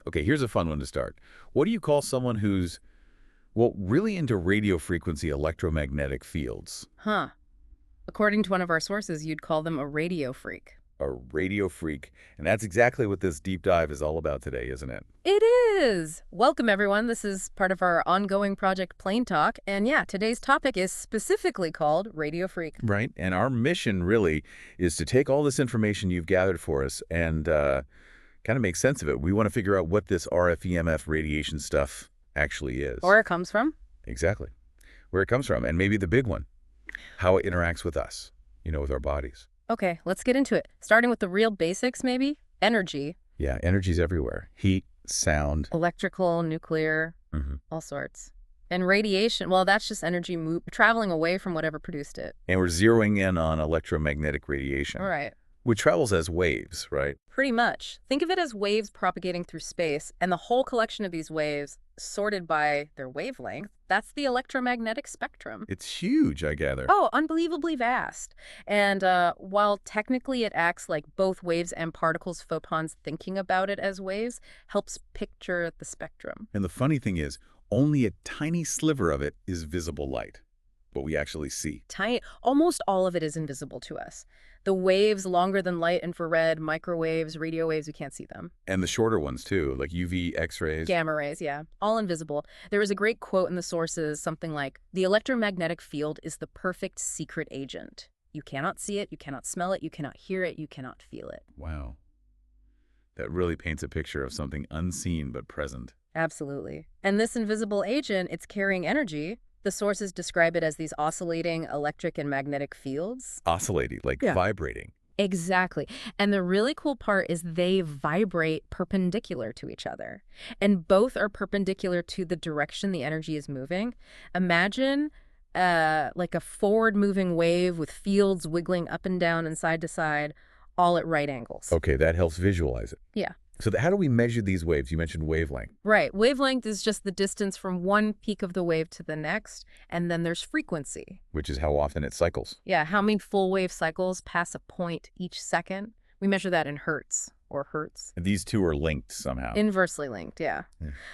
Okay, here's a fun one to start. What do you call someone who's, well, really into radio frequency electromagnetic fields? Huh. According to one of our sources, you'd call them a radio freak. A radio freak. And that's exactly what this deep dive is all about today, isn't it? It is! Welcome, everyone. This is part of our ongoing project Plain Talk. And yeah, today's topic is specifically called Radio Freak. Right. And our mission really is to take all this information you've gathered for us and kind of make sense of it. We want to figure out what this RF-EMF radiation stuff actually is. Or it comes from. Exactly. Where it comes from. And maybe the big one, how it interacts with us, with our bodies. Okay, let's get into it. Starting with the real basics, maybe. Energy. Yeah, energy's everywhere. Heat, sound. Electrical, nuclear, all sorts. And radiation, well, that's just energy traveling away from whatever produced it. And we're zeroing in on electromagnetic radiation. All right. Which travels as waves, right? Pretty much. Think of it as waves propagating through space, and the whole collection of these waves, sorted by their wavelength, that's the electromagnetic spectrum. It's huge, I gather. Oh, unbelievably vast. And while technically it acts like both waves and particles, photons thinking about it as waves helps picture the spectrum. And the funny thing is, only a tiny sliver of it is visible light, what we actually see. Tiny, almost all of it is invisible to us. The waves longer than light, infrared, microwaves, radio waves, we can't see them. And the shorter ones, too, like UV, X-rays. Gamma rays, yeah. All invisible. There is a great quote in the sources, something like, "The electromagnetic field is the perfect secret agent. You cannot see it, you cannot smell it, you cannot hear it, you cannot feel it." Wow. That really paints a picture of something unseen but present. Absolutely. And this invisible agent, it's carrying energy. The sources describe it as these oscillating electric and magnetic fields. Oscillating, like vibrating. Exactly. And the really cool part is they vibrate perpendicular to each other. And both are perpendicular to the direction the energy is moving. Imagine like a forward-moving wave with fields wiggling up and down and side to side, all at right angles. Okay, that helps visualize it. Yeah. So how do we measure these waves? You mentioned wavelength. Right. Wavelength is just the distance from one peak of the wave to the next, and then there's frequency. Which is how often it cycles. Yeah, how many full wave cycles pass a point each second. We measure that in hertz or hertz. And these two are linked somehow. Inversely linked, yeah.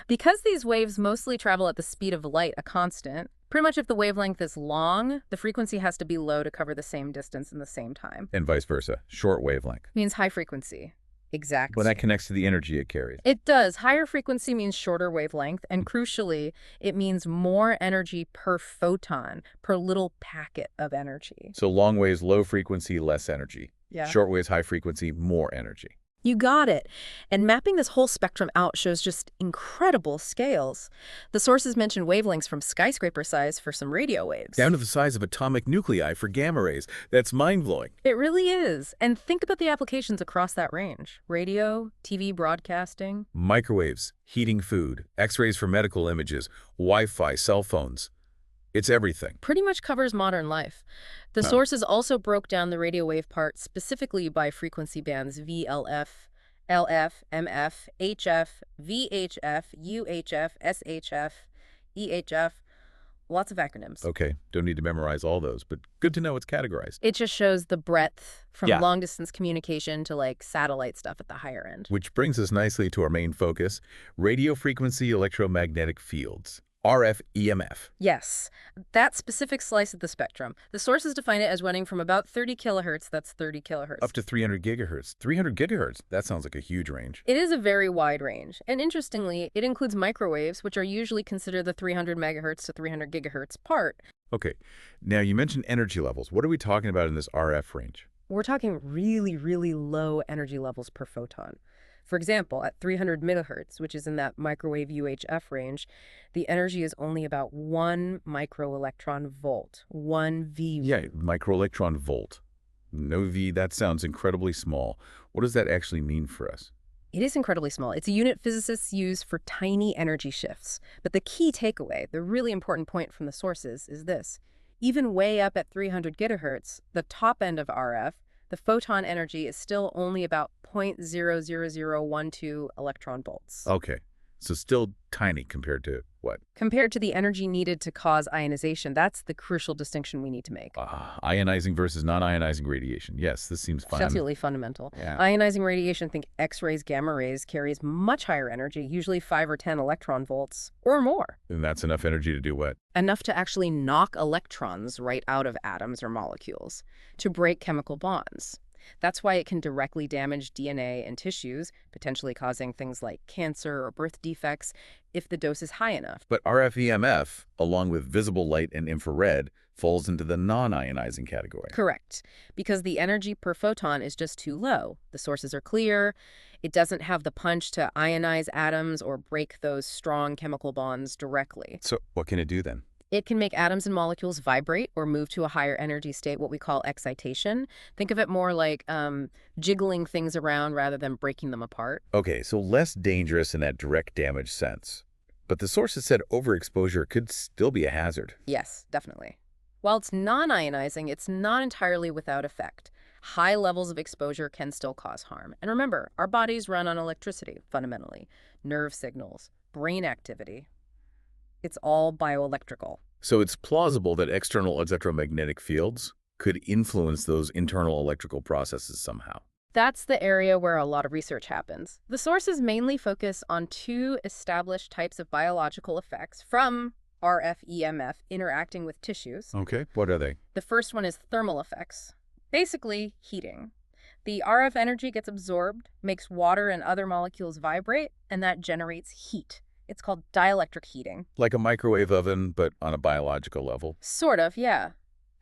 Because these waves mostly travel at the speed of light, a constant, pretty much if the wavelength is long, the frequency has to be low to cover the same distance in the same time. And vice versa. Short wavelength. Means high frequency. Exactly. Well, that connects to the energy it carries. It does. Higher frequency means shorter wavelength, and crucially, it means more energy per photon, per little packet of energy. So long waves, low frequency, less energy. Yeah. Short waves, high frequency, more energy. You got it. And mapping this whole spectrum out shows just incredible scales. The sources mention wavelengths from skyscraper size for some radio waves. Down to the size of atomic nuclei for gamma rays. That's mind-blowing. It really is. And think about the applications across that range. Radio, TV broadcasting. Microwaves, heating food, X-rays for medical images, Wi-Fi, cell phones. It's everything. Pretty much covers modern life. The sources also broke down the radio wave part specifically by frequency bands VLF, LF, MF, HF, VHF, UHF, SHF, EHF. Lots of acronyms. Okay, don't need to memorize all those, but good to know it's categorized. It just shows the breadth from long-distance communication to, like, satellite stuff at the higher end. Which brings us nicely to our main focus, radio frequency electromagnetic fields. RF-EMF. Yes, that specific slice of the spectrum. The sources define it as running from about 30 kilohertz, that's 30 kilohertz. Up to 300 gigahertz. 300 gigahertz, that sounds like a huge range. It is a very wide range. And interestingly, it includes microwaves, which are usually considered the 300 megahertz to 300 gigahertz part. Okay, now you mentioned energy levels. What are we talking about in this RF range? We're talking really, really low energy levels per photon. For example, at 300 megahertz, which is in that microwave UHF range, the energy is only about 1 microelectron volt, 1 V. Yeah, microelectron volt. No V, that sounds incredibly small. What does that actually mean for us? It is incredibly small. It's a unit physicists use for tiny energy shifts. But the key takeaway, the really important point from the sources, is this. Even way up at 300 gigahertz, the top end of RF, the photon energy is still only about 0.00012 electron volts. Okay, So still tiny compared to what? Compared to the energy needed to cause ionization, that's the crucial distinction we need to make. Ionizing versus non-ionizing radiation. Yes, this seems It's fun. absolutely fundamental. Yeah. Ionizing radiation, think X-rays, gamma rays, carries much higher energy, usually 5 or 10 electron volts or more. And that's enough energy to do what? Enough to actually knock electrons right out of atoms or molecules, to break chemical bonds. That's why it can directly damage DNA and tissues, potentially causing things like cancer or birth defects if the dose is high enough. But RF-EMF, along with visible light and infrared, falls into the non-ionizing category. Correct, because the energy per photon is just too low. The sources are clear. It doesn't have the punch to ionize atoms or break those strong chemical bonds directly. So what can it do then? It can make atoms and molecules vibrate or move to a higher energy state, what we call excitation. Think of it more like jiggling things around rather than breaking them apart. Okay, so less dangerous in that direct damage sense. But the sources said overexposure could still be a hazard. Yes, definitely. While it's non-ionizing, it's not entirely without effect. High levels of exposure can still cause harm. And remember, our bodies run on electricity, fundamentally. Nerve signals, brain activity. It's all bioelectrical. So it's plausible that external electromagnetic fields could influence those internal electrical processes somehow. That's the area where a lot of research happens. The sources mainly focus on 2 established types of biological effects from RF-EMF interacting with tissues. Okay, what are they? The first one is thermal effects, basically heating. The RF energy gets absorbed, makes water and other molecules vibrate, and that generates heat. It's called dielectric heating. Like a microwave oven, but on a biological level. Sort of, yeah.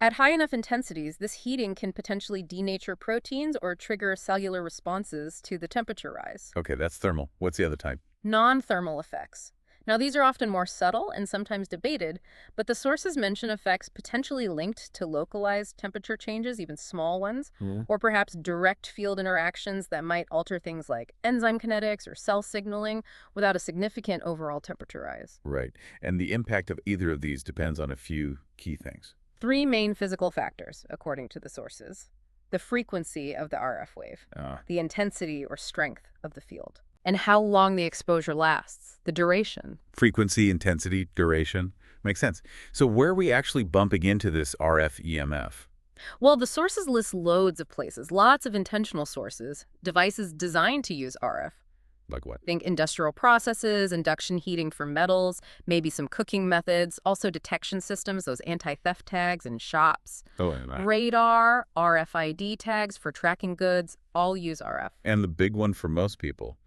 At high enough intensities, this heating can potentially denature proteins or trigger cellular responses to the temperature rise. Okay, that's thermal. What's the other type? Non-thermal effects. Now, these are often more subtle and sometimes debated, but the sources mention effects potentially linked to localized temperature changes, even small ones, or perhaps direct field interactions that might alter things like enzyme kinetics or cell signaling without a significant overall temperature rise. Right. And the impact of either of these depends on a few key things. 3 main physical factors, according to the sources. The frequency of the RF wave, the intensity or strength of the field, and how long the exposure lasts, the duration. Frequency, intensity, duration. Makes sense. So where are we actually bumping into this RF-EMF? Well, the sources list loads of places, lots of intentional sources, devices designed to use RF. Like what? Think industrial processes, induction heating for metals, maybe some cooking methods, also detection systems, those anti-theft tags in shops. Oh, and Radar, RFID tags for tracking goods, all use RF. And the big one for most people,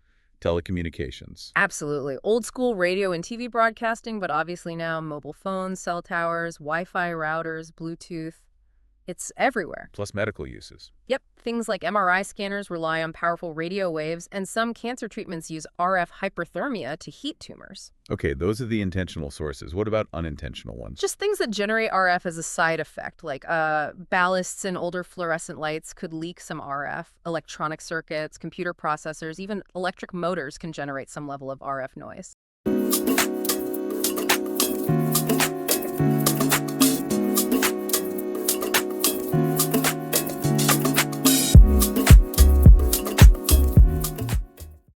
telecommunications. Absolutely. Old school radio and TV broadcasting, but obviously now mobile phones, cell towers, Wi-Fi routers, Bluetooth. It's everywhere. Plus medical uses. Yep, things like MRI scanners rely on powerful radio waves, and some cancer treatments use RF hyperthermia to heat tumors. Okay, those are the intentional sources. What about unintentional ones? Just things that generate RF as a side effect, like ballasts in older fluorescent lights could leak some RF. Electronic circuits, computer processors, even electric motors can generate some level of RF noise.